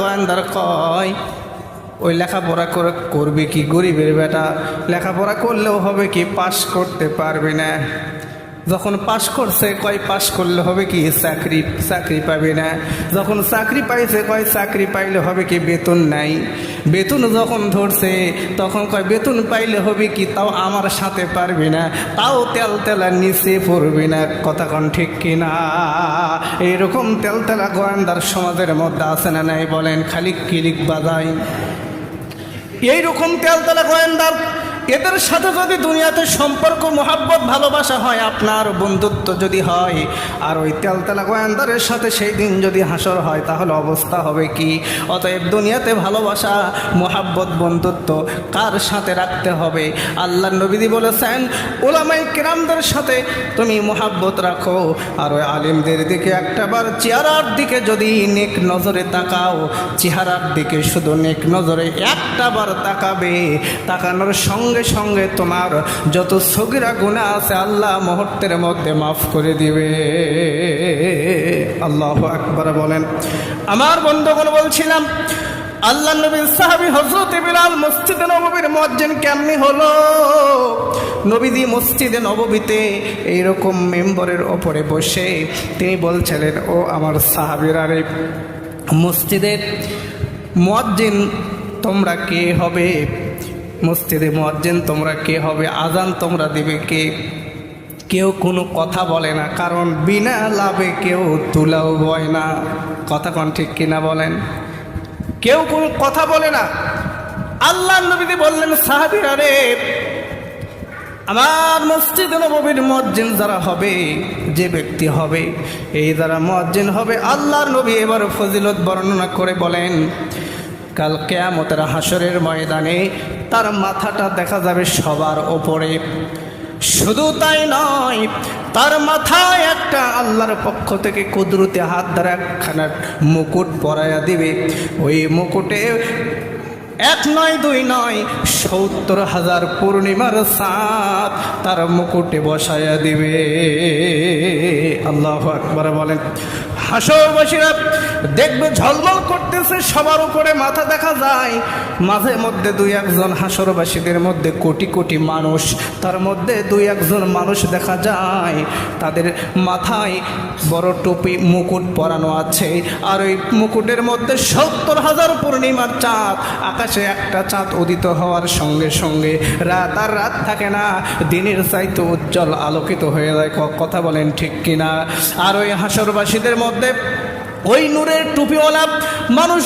গোয়েন্দার কয় ওই লেখাপড়া করে করবে কি, গরিবের বেটা লেখাপড়া করলেও হবে কি, পাশ করতে পারবে না। যখন পাশ করছে কয় পাশ করলে হবে কি, চাকরি পাবে না। যখন চাকরি পাইছে কয় চাকরি পাইলে হবে কি, বেতন নাই। বেতন যখন ধরছে তখন কয় বেতন পাইলে হবে কি, তাও আমার সাথে পারবে না, তাও তেলা নিচে পড়বে না। কথা কোন ঠিক কিনা? এইরকম তেলা গোয়েন্দার সমাজের মধ্যে আছে না নাই বলেন? খালি কিলিক বাজায় এইরকম তেলা গোয়েন্দার। এদের সাথে যদি দুনিয়াতে সম্পর্ক, মোহাব্বত, ভালোবাসা হয়, আপনার বন্ধুত্ব যদি হয়, আর ওই তেলতেলা গোয়েন্দারের সাথে সেই দিন যদি হাসর হয়, তাহলে অবস্থা হবে কি? অতএব দুনিয়াতে ভালোবাসা, মোহাব্বত, বন্ধুত্ব কার সাথে রাখতে হবে? আল্লাহ নবী বলেছেন উলামায়ে কিরামদের সাথে তুমি মোহাব্বত রাখো, আর ওই আলিমদের দিকে একটাবার চেহারার দিকে যদি নেক নজরে তাকাও, চেহারার দিকে শুধু নেক নজরে একটাবার তাকাবে, তাকানোর সঙ্গে সঙ্গে তোমার যত সগীরা গুনাহ আছে আল্লাহ মুহূর্তের মধ্যে মাফ করে দিবে। আল্লাহু আকবার বলেন। আমার বন্ধুগণ, বলছিলাম আল্লাহ নবীর সাহাবী হযরত বিলাল মসজিদে নববীর মুয়াজ্জিন কেমনি হলো? নবীজি মসজিদে নববীতে এইরকম মেম্বরের ওপরে বসে তিনি বলছিলেন, ও আমার সাহাবীরা রে, মসজিদের মুয়াজ্জিন তোমরা কে হবে? মসজিদে মুয়াজ্জিন তোমরা কে হবে? আজান তোমরা দিবে কে? কেউ কোনো কথা বলে না, কারণ বিনা লাভে কেউ তুলাও বয় না। কথা কোন ঠিক কিনা বলেন? কেউ কোনো কথা বলে না। আল্লাহ নবী বললেন, সাহাবীরা রে, আমার মসজিদে নববীর মুয়াজ্জিন যারা হবে, যে ব্যক্তি হবে, এই যারা মুয়াজ্জিন হবে, আল্লাহর নবী এবার ফজিলত বর্ণনা করে বলেন, কাল কিয়ামতের হাসরের ময়দানে তার মাথাটা দেখা যাবে সবার ওপরে। শুধু তাই নয়, তার মাথায় একটা আল্লাহর পক্ষ থেকে কুদরতি হাত দ্বারা একখানা মুকুট পরাইয়া দিবে। ওই মুকুটে এক নয়, দুই নয়, ৭০,০০০ পূর্ণিমার চাঁদ তার মুকুটে বসাইয়া দিবে। আল্লাহু আকবার বলেন। হাসরবাসীরা দেখবে ঝলমল করতেছে, সবার উপরে মাথা দেখা যায়। মাঝে মধ্যে দুই একজন, হাসরবাসীদের মধ্যে কোটি কোটি মানুষ, তার মধ্যে দুই একজন মানুষ দেখা যায় তাদের মাথায় বড় টুপি, মুকুট পরানো আছে, আর ওই মুকুটের মধ্যে ৭০,০০০ পূর্ণিমার চাঁদ। আকাশে একটা চাঁদ উদিত হওয়ার সঙ্গে সঙ্গে রাত আর রাত থাকে না, দিনের চাইতে উজ্জ্বল আলোকিত হয়ে যায়। কথা বলেন ঠিক কিনা? আর ওই হাসরবাসীদের মধ্যে ওই নূরের টুপিওয়ালা মানুষ